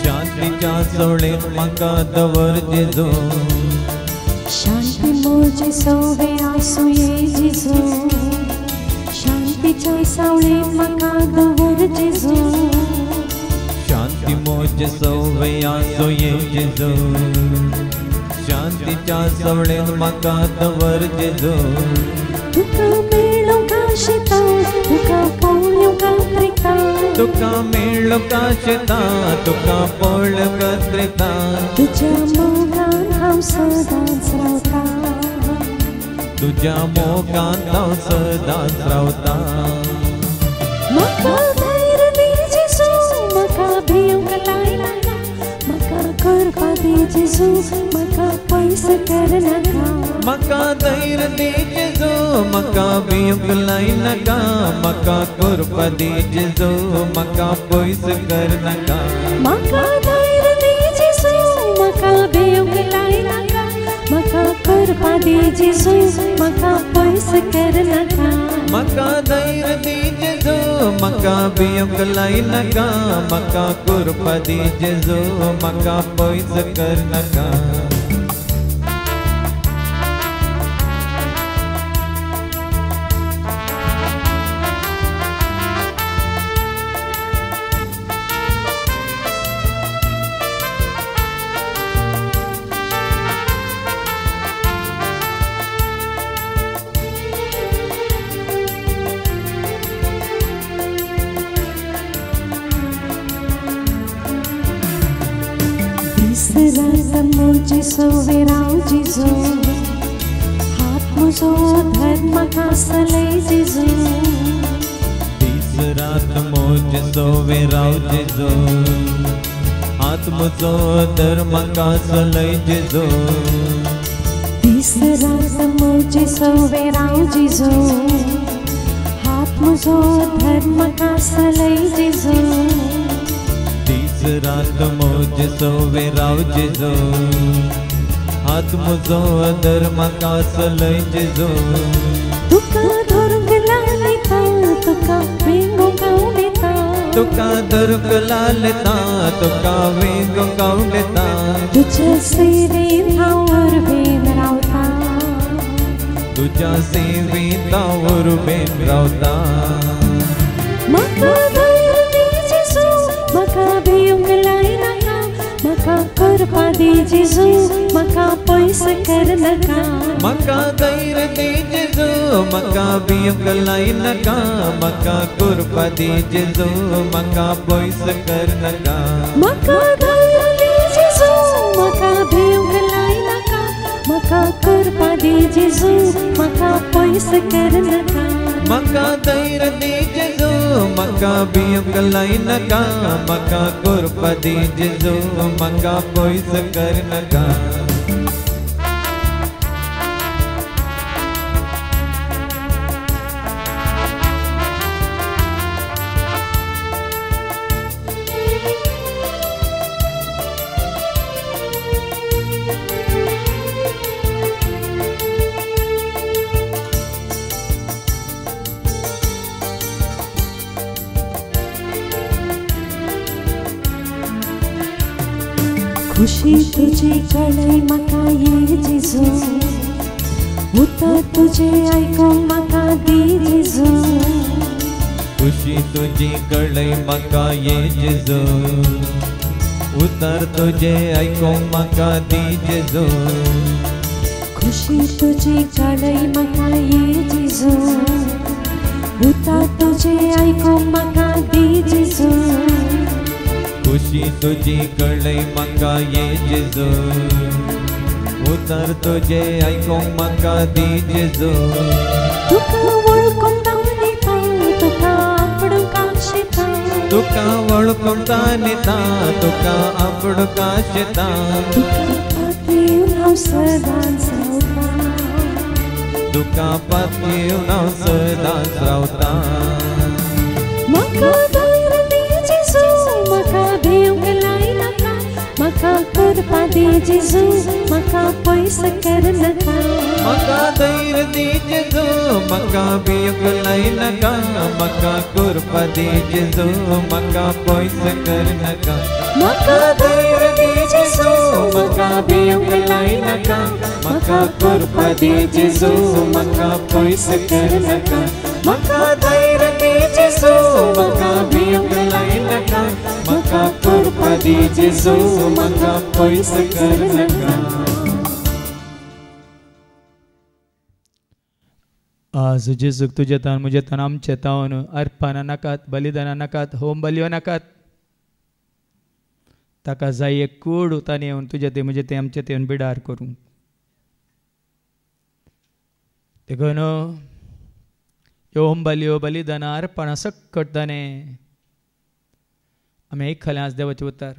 शांतीच्या सावळेंत म्हाका दवर जेजू. शांती मोज सोवे आसू ये जेजू शांतीच्या सावळी म्हाका दवर जेजू. शांती मोज सवय आसू ये जेजू शांतीच्या सावळेंत म्हाका दवर जेजू. तुका मेळ्ळो का शेता तुका पळ्ळो का त्रिता तुका मेळ्ळो का शेता तुका पळ्ळो का त्रिता. तुज्या मोगान हांव सदांच रावता तुज्या मोगान हांव सदांच रावता. म्हाका धैर्य दी जेजू म्हाका भिवंक लायनाका म्हाका करपा दी जेजू म्हाका पयस करनाका. म्हाका धैर्य दी जेजू म्हाका भिवंक लायनाका म्हाका करपा दी जेजू म्हाका पयस करनाका. म्हाका धैर्य दी जेजू म्हाका भिवंक लायनाका म्हाका करपा दी जेजू म्हाका पयस करनाका. म्हाका धैर्य दी जेजू म्हाका भिवंक लायनाका म्हाका करपा दी जेजू म्हाका पयस करनाका. तिसरा मोजे सोवे राव जेजू हात म्हजो धर्माक आसले जेजू. तिसरात मोज सोवे राव जेजू हात म्हजो धर्माक आसले जेजू. तिसरा मोजे सोवे राव जेजू हात म्हजो धर्माक आसले जेजू. तिसरात मोज सोवे राव जेजू हात म्हजो धर्माक आसले जेजू. तुका धरूंक लायता तुका भिवंक आवडटा तुका धरूंक लायता तुका भिवंक आवडटा. तुज्या सैरेन हांव उर्बेन रावता तुझ्या सेवेता उर्बेन रावता म्हाका धैर्य दी जेजू म्हाका भिवंक लायनाका म्हाका करपा दी जेजू म्हाका पयस करनाका म्हाका धैर्य दी जेजू म्हाका भिवंक लायनाका म्हाका करपा दी जेजू म्हाका पयस करनाका म्हाका धैर्य दी जेजू म्हाका भिवंक लायनाका म्हाका करपा दी जेजू म्हाका पयस करनाका म्हाका धैर्य दी जेजू म्हाका भिवंक लायनाका म्हाका करपा दी जेजू म्हाका पयस करनाका खुशी तुझी कळय म्हाका ये जेजू उतर तुझे आयकूंक म्हाका दी जेजू खुशी तुझी कळय म्हाका ये जेजू उतर तुझे आयकूंक म्हाका दी जेजू खुशी तुझी कळय म्हाका ये जेजू उतर तुझे आयकूंक म्हाका दी जेजू खुशी तुझी कळय म्हाका ये जेजू उतर तुझे आयकूंक म्हाका दी जेजू तुका वळखूंक नेता तुका आपणूक आशेता तुका वळखूंक नेता तुका आपणूक आशेता तुका पातळीन हांव सदांच रावता तुका पातळीन हांव सदांच रावता म्हाका धैर्य दी जेजू म्हाका भिवंक लायनाका म्हाका करपा दी जेजू म्हाका पयस करनाका म्हाका धैर्य दी जेजू म्हाका भिवंक लायनाका म्हाका करपा दी जेजू म्हाका पयस करनाका म्हाका धैर्य दी जेजू म्हाका भिवंक लायनाका म्हाका करपा दी जेजू म्हाका पयस करनाका म्हाका धैर्य दी जेजू म्हाका भिवंक लायनाका म्हाका करपा दी जेजू म्हाका पयस करनाका आज जेजूक तुझे तान मुझे तान आमचे तावन अर्पणा नाकात बलिदाना नाकात होम बलियो नाकात ताका जाय एक कूड ताने येवन तुझे ते मुझे ते आमचे ते बिडार करूं ते गण होम बलियो बलिदाना अर्पणा सक्कट ताने आमी एक खलें आज देवाचे उतार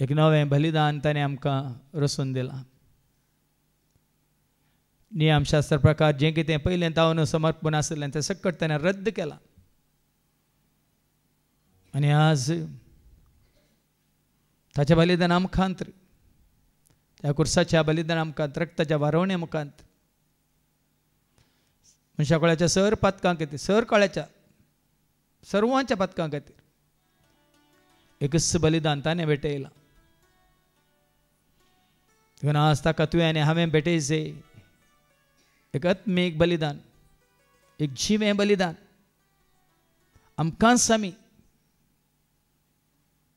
एक नवें बलिदान ताने आमकां रचून दिलां नियमशास्त्र प्रकार जें कितें पयलें तावन समर्पण आसलें तें सकट ताणें रद्द केलां आनी आज ताचें बलिदान आमकांत त्या कुर्साच्या बलिदान आमकांत रक्ताच्या वारवणे मुखांत मनशा कळ्याच्या सर पातकां खातीर सर कळ्याच्या सर्वांच्या पातकां खातीर एकच बलिदान ताणें भेटयलां देखून आज ताका तुवें आनी हांवें भेटयचें एक आत्मीक बलिदान एक जिवें बलिदान आमकांच आमी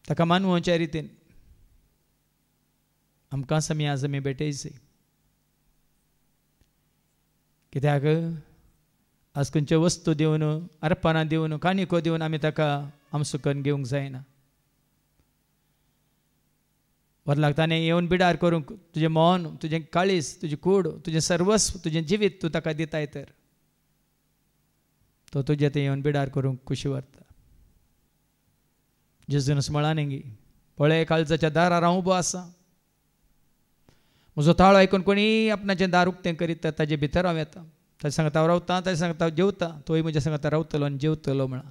ताका मानवच्या रितीन आमकांच आमी आज आमी भेटयचें कित्याक आज खंयच्यो वस्तू दिवन अर्पणां दिवन काणिको दिवन आमी ताका आमसुकन घेवंक जायना वरलाक ताणें येवन बिडार करूंक तुजें मन तुजें काळीज तुजी कूड तुजें सर्वस्व तुजें जिवीत तूं ताका दिताय तर तो तुजें तें येवन बिडार करूंक खुशी व्हरता जेजून स्मळान गी पळय काळजाच्या दारार हांव उबो आसा म्हजो ताळो आयकून कोणी आपणाचें दार उक्तें करीत ताजे भितर हांव येता ताचे सांगता हांव रावतां ताचे सांगता हांव जेवतां तोय म्हज्या सांगता रावतलो आनी जेवतलो म्हणा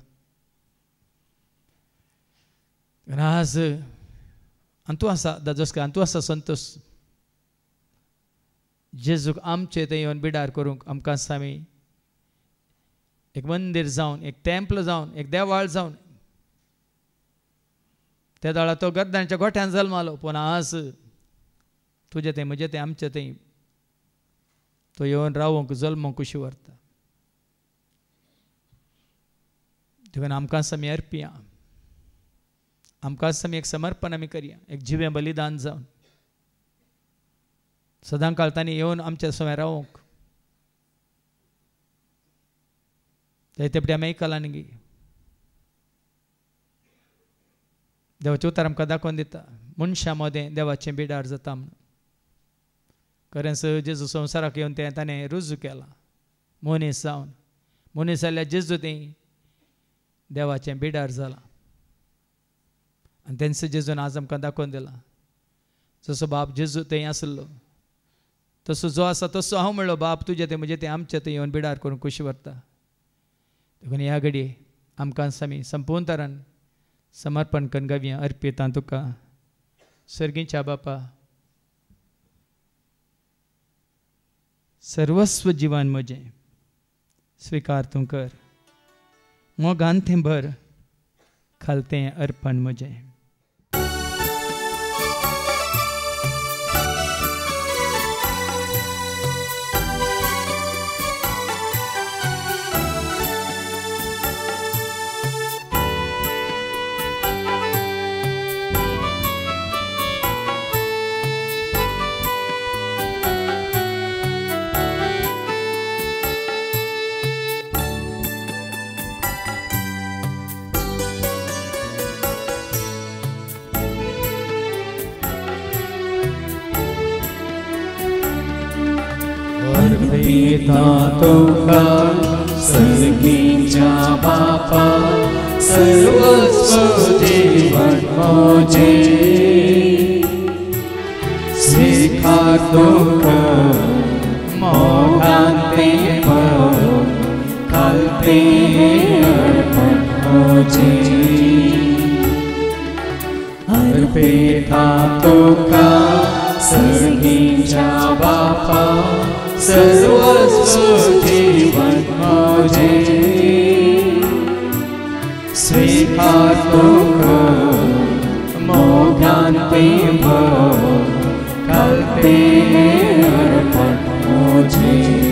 आज आनी तूं आसा दाजोसकार आनी तूं आसा संतोश जेजूक आमचे थंय येवन बिडार करूंक आमकां आमी एक मंदीर जावन एक टेंपल जावन एक देवाळ जावन त्या दाळा तो गर्दांच्या गोठ्यान जल्मालो पूण आज तुजें तें म्हजें तें आमचें तें तो येवन रावूंक जल्मोंक कुशी व्हरता. देखून आमकां आमी अर्पिया, आमकां आमी एक समर्पण आमी करया, एक जिवें बलिदान जावन सदां काळ तांणी येवन आमच्या सवय रावूंक. जायते फावटी आमी आयकलां न्ही, देवाचें उतर आमकां दाखोवन दिता मनशां मोदें देवाचें बिडार जाता म्हणून. खरेंच जेजू संवसाराक येवन तें ताणें रुजू केलां मनीस जावन. मनीस जाल्यार जेजू तें देवाचें बिडार जालां आनी तेंचो जेजून आज आमकां दाखोवन दिला. जसो बाप जेजू थंय आसलो तसो जो आसा तसो हांव म्हणलो बाप तुजें तें म्हजें तें आमचें थंय येवन बिडार करून खुशी व्हरता. देखून ह्या घडये आमकां आमी संपूर्ण तरान समर्पण करून गावया. अर्पितां तुका सर्गीच्या बापा, सर्वस्व जिवन म्हजें स्विकार तूं कर. मोगान तें भर खालतें अर्पण म्हजें. अर्पिता तुका सर्गीच्या बापा, सर्वस्व जीवन म्हजें स्वीकार तुका. मोगान तें भर खालतें अर्पण म्हजें. अर्पिता तुका सर्गीच्या बापा, सर्वस्व जीवन म्हजें स्वीकार तुका. मोगान तें भर खालतें अर्पण म्हजें.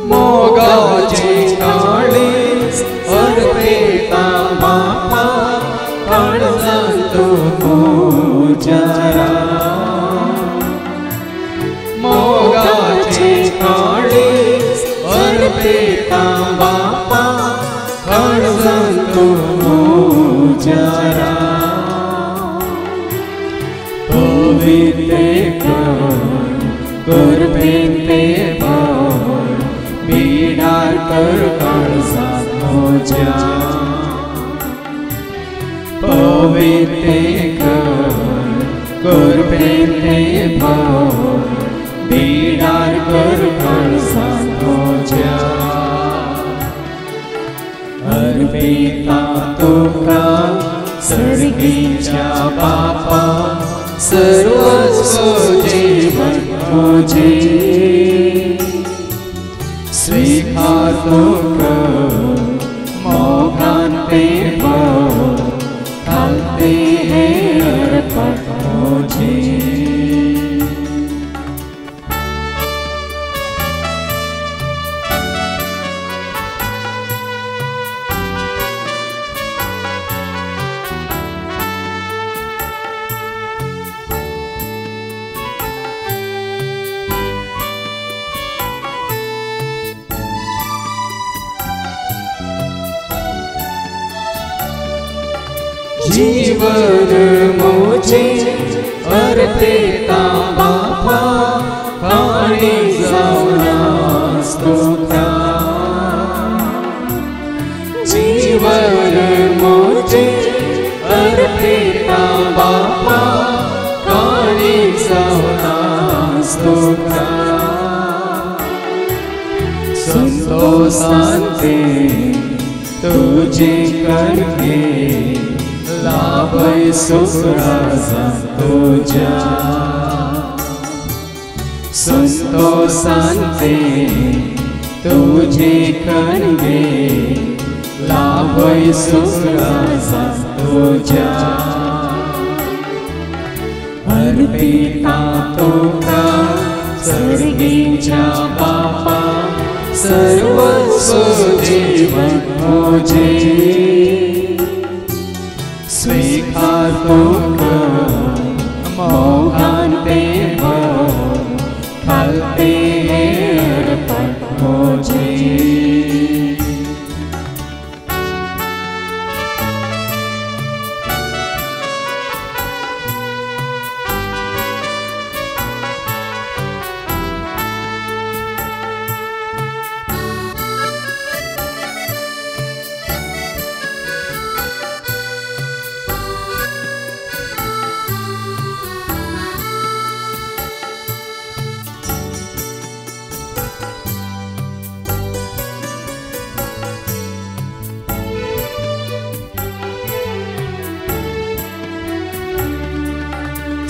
मोगाचे काळीज अर्पिता बापा, काळजांत तूं जरा. मोगाचे काळीज अर्पिता बापा, काळजांत तूं जरा. पवित्र करपेते बिडार कर काळजांत म्हज्या. पवित्र करपेते बिडार कर काळजांत म्हज्या. अर्पिता तुका सर्गीच्या बापा, सर्वस्व जीवन म्हजें स्वीकार तुका. मोगान तें भर खालतें अर्पण म्हजें. जीवन म्हजें अर्पिता बापा, काळजांत स्तोत्रा. जीवन म्हजें अर्पिता बापा, काळजांत स्तोत्रा. संतोषांत तुझे करके लाभय सुराजा तुझ्या संतोषांते तुझे करके लाभय सुराजा तुझ्या अर्पिता तुका सर्गीच्या बापा सर्वस्व जीवन मुझे स्वीकार तुका मोहांते खालते अर्पण मुझे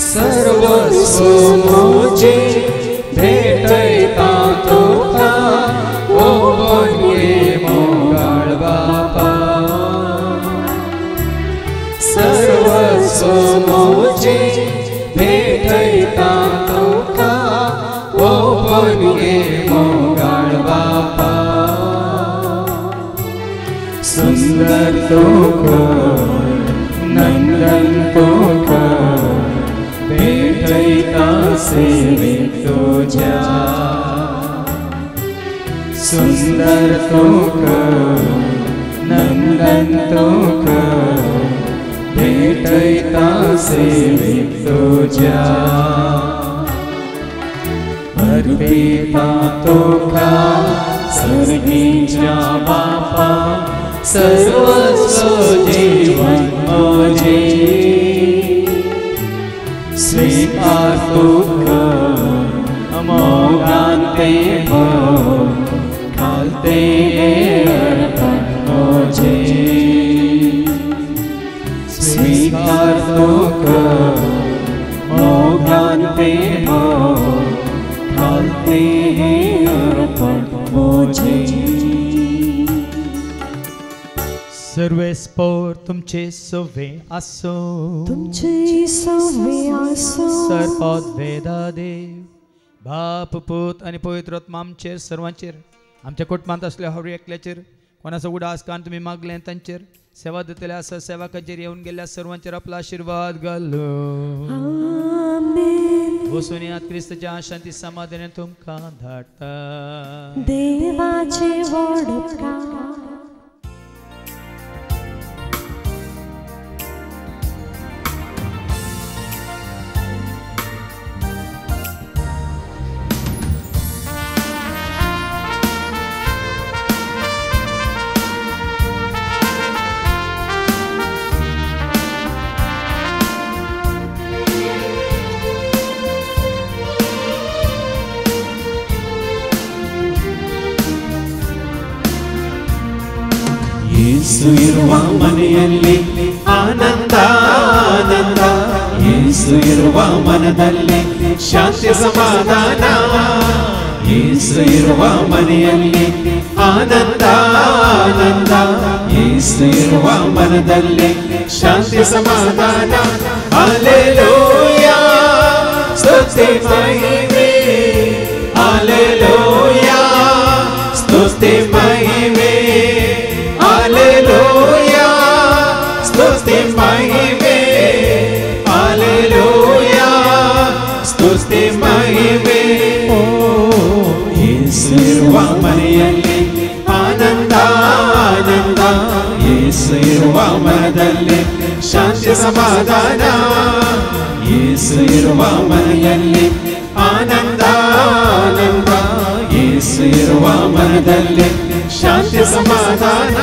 सर्वस्व मुझे भेटता तुका ओ बोलये मोगाळ बापा सर्वस्व मुझे भेटता तुका ओ बोलये मोगाळ बापा सुंदर तुका नंदन तुका भेटता सेविक तुझ्या सुंदर तुका नंदन तुका भेटता सेविक तुझ्या अर्पिता तुका सर्गीच्या बापा सर्वस्व जीवन मुझे स्वीकार तुका मोगांते खालते अर्पण मुझे स्वीकार तुका मोगांते खालते अर्पण मुझे सर्वेस्पोर तुमचे सोवे आसो तुमचे सोवे आसो सरपद वेदा देव बाप पूत आणि पवित्र आत्मा आमचेर सर्वांचेर आमच्या कुटुंबात असल्या हवरी एकल्याचेर कोणाचो उडास कान तुम्ही मागले तांचेर सेवा दितले आसा सेवाकाचेर येऊन गेल्या सर्वांचेर आपला आशीर्वाद घालो आमेन वसून यात क्रिस्ताच्या शांती समाधान तुमकां धाडटा देवाचे व्हड प्राण ಯೇಸು ಇರುವ ಮನೆಯಲ್ಲಿ ಆನಂದ ಆನಂದ ಯೇಸು ಇರುವ ಮನದಲ್ಲಿ ಶಾಂತಿ ಸಮಾಧಾನ ಯೇಸು ಇರುವ ಮನೆಯಲ್ಲಿ ಆನಂದ ಆನಂದ ಯೇಸು ಇರುವ ಮನದಲ್ಲಿ ಶಾಂತಿ ಸಮಾಧಾನ ಹಲ್ಲೆಲೂಯಾ ಸ್ತುತಿ ಮಹಿಮೆ ಹಲ್ಲೆಲೂಯಾ ಸ್ತುತಿ ಮಹಿಮೆ Alleluia, स्तुति महिमे, Alleluia, स्तुति महिमे. ओ ಯೇಸು ಇರುವ ಮನೆಯಲ್ಲಿ ಆನಂದ ಆನಂದ ಯೇಸು ಇರುವ ಮನದಲ್ಲಿ ಶಾಂತಿ ಸಮಾಧಾನ ಯೇಸು ಇರುವ ಮನೆಯಲ್ಲಿ ಆನಂದ ಆನಂದ ಯೇಸು ಇರುವ ಮನದಲ್ಲಿ ಶಾಂತಿ ಸಮಾಧಾನ